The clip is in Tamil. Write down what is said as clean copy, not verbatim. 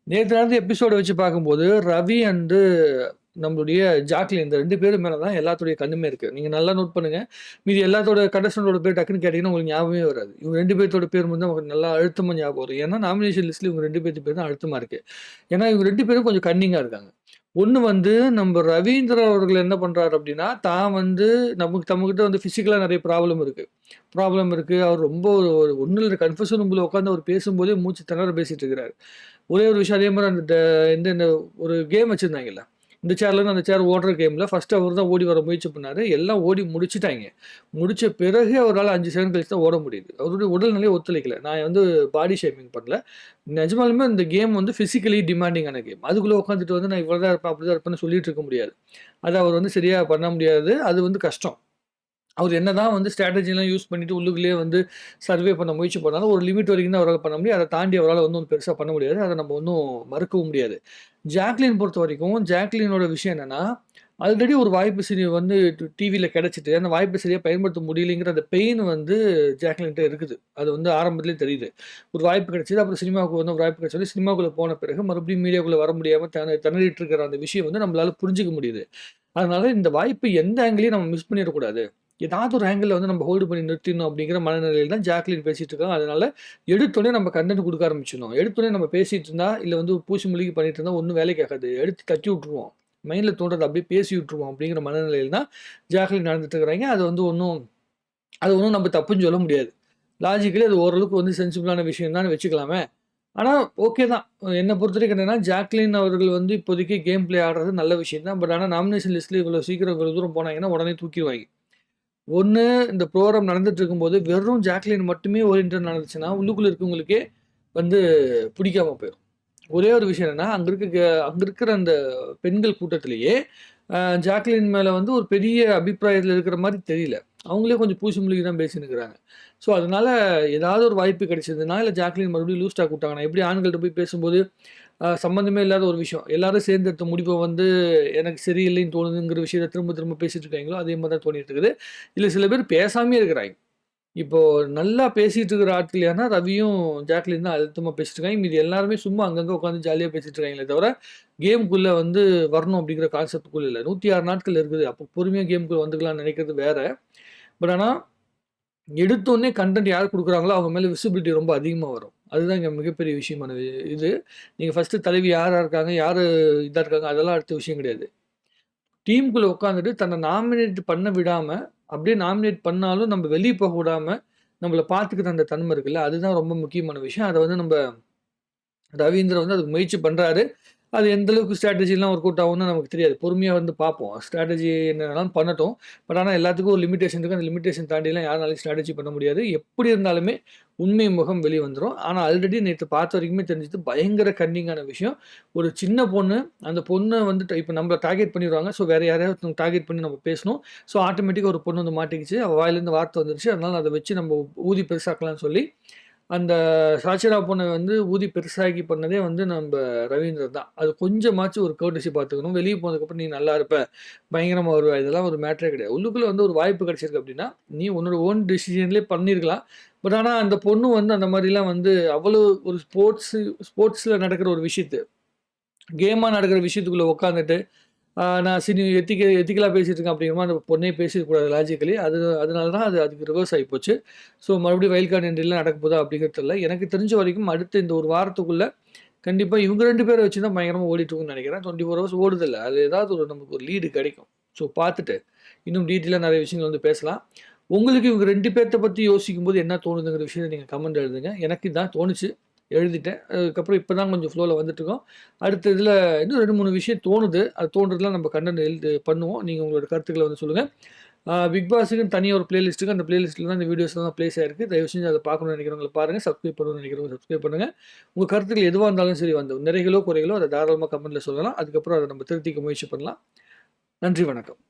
நேத்து நடந்த எபிசோட வச்சு பார்க்கும்போது, ரவி அண்டு நம்மளுடைய ஜாக்லின் இந்த 2 பேரு மேல தான் எல்லாத்துடைய கண்ணுமே இருக்கு. நீங்க நல்லா நோட் பண்ணுங்க. மீதி எல்லாத்தோட கண்டஸ்டன்டோட பேர் டக்குன்னு கேட்டீங்கன்னா, உங்களுக்கு ஞாபகமே வராது. இவங்க 2 பேத்தோட பேர் மட்டும் தான் உங்களுக்கு நல்லா அழுத்தமா ஞாபகம் வரும். ஏன்னா, நாமினேஷன் லிஸ்ட்ல இவங்க 2 பேத்து பேர் தான் அழுத்தமா இருக்கு. ஏன்னா, இவங்க 2 பேரும் கொஞ்சம் கன்னிங்கா இருக்காங்க. ஒண்ணு வந்து நம்ம ரவீந்திர அவர்கள் என்ன பண்றாரு அப்டின்னா, தான் வந்து நம்மகிட்ட வந்து பிசிக்கலா நெறைய ப்ராப்ளம் இருக்கு. அவர் ரொம்ப ஒரு ஒண்ணும் இல்ல கன்ஃபெஷன் ரூம்ல உட்கார்ந்து அவர் பேசும்போதே மூச்சு திணற பேசிட்டு இருக்கிறாரு. ஒரே ஒரு விஷயம் அதே மாரி இந்த ஒரு கேம் வச்சிருந்தாங்கல்ல. இந்த சேர்லருந்து அந்த சேர் ஓடுற கேம்ல ஃபர்ஸ்ட் அவர் தான் ஓடி வர முயற்சி பண்ணாரு. எல்லாம் ஓடி முடிச்சுட்டாய்ங்க. முடிச்ச பிறகு அவரால 5 செகண்ட் கழிச்சு தான் ஓட முடியுது. அவருடைய உடல்நிலை ஒத்துழைக்கல. நான் வந்து பாடி ஷேமிங் பண்ணல. நிஜமாலுமே இந்த கேம் வந்து பிசிக்கலி டிமாண்டிங்கான கேம். அதுக்குள்ள உட்காந்துட்டு வந்து நான் இவ்வளவு தான் இருப்பேன், அப்படிதான் இருப்பேன்னு சொல்லிட்டு இருக்க முடியாது. அத அவர் வந்து சரியா பண்ண முடியாது. அது வந்து கஷ்டம். அவரு என்னதான் வந்து ஸ்ட்ராட்டஜிலாம் யூஸ் பண்ணிட்டு உள்ளுக்குள்ளேயே வந்து சர்வே பண்ண முயற்சி பண்ணாலும், ஒரு லிமிட் வரைக்கும் தான் அவரால பண்ண முடியும். அத தாண்டி அவரால வந்து ஒண்ணும் பெருசா பண்ண முடியாது. அத நம்ம ஒண்ணும் மறுக்கவும் முடியாது. ஜாக்லின் பொறுத்தவரைக்கும், ஜாக்லினோட விஷயம் என்னன்னா, ஆல்ரெடி ஒரு வாய்ப்பு வந்து டிவில கிடைச்சுட்டு, அந்த வாய்ப்ப சரியா பயன்படுத்த முடியலைங்கிற அந்த பெயின் வந்து ஜாக்லின்ட்ட இருக்குது. அது வந்து ஆரம்பத்திலேயே தெரியுது. ஒரு வாய்ப்பு கிடைச்சது. அப்புறம் சினிமாவுக்கு வந்து ஒரு வாய்ப்பு கிடைச்சது. சினிமாக்குள்ள போன பிறகு மறுபடியும் மீடியாக்குள்ள வர முடியாம திணறிட்டு இருக்கிற அந்த விஷயம் வந்து நம்மளால புரிஞ்சுக்க முடியுது. அதனால இந்த வாய்ப்பு எந்த ஆங்கிலயும் நம்ம மிஸ் பண்ணிறக்கூடாது. ஏதாவது ஒரு ஆங்கிள்ல வந்து நம்ம ஹோல்டு பண்ணி நிறுத்திடணும் அப்படிங்கிற மனநிலையில தான் ஜாக்லின் பேசிட்டு இருக்காங்க. அதனால எடுத்தோனே நம்ம கன்டென்ட் குடுக்க ஆரம்பிச்சிடணும். எடுத்தோனே நம்ம பேசிட்டு இருந்தா, இல்ல வந்து பூசி முழுகி பண்ணிட்டு இருந்தா ஒண்ணும் வேலைக்கு ஆகாது. எடுத்து தட்டி விட்டுருவோம். மைண்ட்ல தோன்றத அப்படியே பேசி விட்டுருவோம் அப்படிங்கிற மனநிலையில தான் ஜாக்லின் நடந்துட்டு இருக்கிறாங்க. அது ஒண்ணும் நம்ம தப்புன்னு சொல்ல முடியாது. லாஜிக்கலி அது ஓரளவுக்கு வந்து சென்சிபிளான விஷயம் தான்னு வச்சுக்கலாமே. ஆனா ஓகே தான். என்ன பொறுத்தவரைக்கும் என்னன்னா, ஜாக்லின் அவர்கள் வந்து இப்போதைக்கு கேம் பிளே ஆடுறது நல்ல விஷயம் தான். பட் ஆனா நாமினேஷன் லிஸ்ட்ல இவ்வளோ சீக்கிரம் இவ்வளோ தூரம் போனாங்கன்னா, உடனே தூக்கிருவாய்ங்க. ஒண்ணு இந்த ப்ரோகிராம் நடந்துட்டு இருக்கும்போது, வெறும் ஜாக்லின் மட்டுமே ஓரியன்டட் நடந்துச்சுன்னா, உள்ளுக்குள்ள இருக்கவங்களுக்கே வந்து பிடிக்காம போயிரும். ஒரே ஒரு விஷயம் என்னன்னா, அங்க இருக்கிற அந்த பெண்கள் கூட்டத்திலேயே, அ ஜாக்லின் மேல வந்து ஒரு பெரிய அபிப்பிராயத்துல இருக்கிற மாரி தெரியல. அவங்களே கொஞ்சம் பூசி முழுகி தான் பேசின்னு இருக்கிறாங்க. ஸோ, அதனால ஏதாவது ஒரு வாய்ப்பு கிடைச்சதுன்னா, இல்ல ஜாக்லின் மறுபடியும் லூஸ் டாக் விட்டாங்கன்னா, எப்படி ஆண்கள்ட்ட போய் பேசும்போது, சம்மந்தமே இல்லாத ஒரு விஷயம். எல்லாரும் சேர்ந்து எடுத்த முடிவ வந்து எனக்கு சரியில்லைன்னு தோணுதுங்கிற விஷயத்த திரும்ப திரும்ப பேசிட்டு இருக்காங்களோ, அதே மாரி தான் தோணிட்டு இருக்குது. இல்ல சில பேர் பேசாமயே இருக்கிறாய்ங்க. இப்போ நல்லா பேசிட்டு இருக்கிற ஆட்கள் யாருன்னா, ரவியும், ஜாக்லின் தான் அழுத்தமா பேசிட்டு இருக்காங்க. மீதி எல்லாருமே சும்மா அங்கங்க உட்காந்து ஜாலியா பேசிட்டு இருக்காங்களே தவிர, கேம்க்குள்ள வந்து வரணும் அப்படிங்கிற கான்செப்ட்குள்ள இல்ல. 106 நாட்கள் இருக்குது. அப்போ பொறுமையா கேம்க்குள்ள வந்துக்கலாம்னு நெனைக்கிறது வேற. பட் ஆனா, எடுத்தோனே கன்டென்ட் யார் குடுக்குறாங்களோ, அவங்க மேல விசிபிலிட்டி ரொம்ப அதிகமா வரும். அதுதான் இங்க மிகப்பெரிய விஷயமான இது. நீங்க ஃபர்ஸ்ட்டு தலைவி யாரா இருக்காங்க, யாரு இதா இருக்காங்க, அதெல்லாம் அடுத்த விஷயம் கிடையாது. டீமுக்குள்ள உட்காந்துட்டு தன்னை நாமினேட் பண்ண விடாம, அப்படியே நாமினேட் பண்ணாலும் நம்ம வெளிய போக விடாம, நம்மள பார்த்துக்கிற அந்த தன்மை இருக்குல்ல, அதுதான் ரொம்ப முக்கியமான விஷயம். அத வந்து நம்ப ரவீந்திர வந்து அதுக்கு முயற்சி பண்றாரு. அது எந்த அளவுக்கு ஸ்ட்ராட்டஜிலாம் ஒர்க் அவுட் ஆகும்னு நமக்கு தெரியாது. பொறுமையா வந்து பார்ப்போம். ஸ்ட்ராட்டஜி என்ன வேணாலும் பண்ணட்டும். பட் ஆனா எல்லாத்துக்கும் ஒரு லிமிட்டேஷன் இருக்கு. அந்த லிமிட்டேஷன் தாண்டிலாம் யாருனாலயும் ஸ்ட்ராட்டஜி பண்ண முடியாது. எப்படி இருந்தாலுமே உண்மை முகம் வெளி வந்துரும். ஆனா ஆல்ரெடி நேத்து பார்த்த வரைக்குமே தெரிஞ்சது பயங்கர கன்னிங்கான விஷயம். ஒரு சின்ன பொண்ணு, அந்த பொண்ண வந்து இப்ப நம்மள டார்கெட் பண்ணிருவாங்க. ஸோ வேற யாரையாவது ஒருத்தவங்க டார்கெட் பண்ணி நம்ம பேசணும். ஸோ ஆட்டோமேட்டிக்கா ஒரு பொண்ணு வந்து மாட்டிக்கிச்சு. அவ வாயிலேருந்து வார்த்தை வந்துருச்சு. அதனால அத வச்சு நம்ம ஊதி பெருசாக்கலாம்னு சொல்லி அந்த சாச்சரா பொண்ண வந்து ஊதி பெருசாக்கி பண்ணதே வந்து நம்ப ரவீந்தர் தான். அது கொஞ்சமாச்சும் ஒரு கர்ட்டஸி பார்த்துக்கணும். வெளிய போனதுக்கப்புறம் நீ நல்லா இருப்ப, பயங்கரமா வருவ. இதெல்லாம் ஒரு மேட்டரே கிடையாது. உள்ளுக்குள்ள வந்து ஒரு வாய்ப்பு கிடைச்சிருக்கு அப்டின்னா, நீ உன்னோட ஓன் டிசிஷன்லயே பண்ணியிருக்கலாம். பட் ஆனா அந்த பொண்ணு வந்து அந்த மாரிலாம் வந்து அவ்வளோ ஒரு ஸ்போர்ட்ஸ்ல நடக்கிற ஒரு விஷயத்த, கேமா நடக்கிற விஷயத்துக்குள்ள உட்காந்துட்டு நான் எத்திக்கலா பேசிட்டு இருக்கேன் அப்படிங்கிற மாரி அந்த பொண்ணே பேசிறக்கூடாது லாஜிக்கலி. அதனால தான் அதுக்கு ரிவர்ஸ் ஆயிப்போச்சு. ஸோ மறுபடியும் வைல்ட் கார்ட் என்ட்ரிலாம் நடக்க போதா அப்படிங்கிறது தெரியல. எனக்கு தெரிஞ்ச வரைக்கும் அடுத்த இந்த ஒரு வாரத்துக்குள்ள கண்டிப்பா இவங்க 2 பேர வச்சு தான் பயங்கரமா ஓடிட்டு இருக்கும்னு நெனைக்கிறேன். 24 ஹவர்ஸ் ஓடுதில்ல. அது ஏதாவது நமக்கு ஒரு லீடு கிடைக்கும். ஸோ பார்த்துட்டு, இன்னும் டீட்டெயிலா நெறைய விஷயங்கள் வந்து பேசலாம். உங்களுக்கு இவங்க 2 பேத்த பத்தி யோசிக்கும்போது என்ன தோணுதுங்கிற விஷயத்த நீங்க கமெண்ட் எழுதுங்க. எனக்கு இதான் தோணுச்சு. எழுதிட்டேன். அதுக்கப்புறம் இப்ப தான் கொஞ்சம் ஃப்ளோல வந்துட்டுருக்கோம். அடுத்த இதில இன்னும் 2, 3 விஷயம் தோணுது. அது தோன்றதெல்லாம் நம்ம கன்டென்ட் பண்ணுவோம். நீங்க உங்களோட கருத்துக்கள வந்து சொல்லுங்க. பிக் பாஸுக்குன்னு தனியா ஒரு பிளேலிஸ்ட் இருக்கு. அந்த பிளேலிஸ்ட்ல தான் இந்த வீடியோஸ்லாம் பிளேஸ் ஆயிருக்கு. தயவு செஞ்சு அத பார்க்கணும்னு நெனைக்கிறவங்க பாருங்க. சப்ஸ்கிரைப் பண்ணணும்னு நெனைக்கிறவங்க சப்ஸ்கிரைப் பண்ணுங்க. உங்க கருத்துக்கள் எதுவா இருந்தாலும் சரி வந்து நிறைகளோ, குறைகளோ அத தாராளமா கமெண்ட்ல சொல்லலாம். அதுக்கப்புறம் அத நம்ம திருத்திக்க முயற்சி பண்ணலாம். நன்றி, வணக்கம்.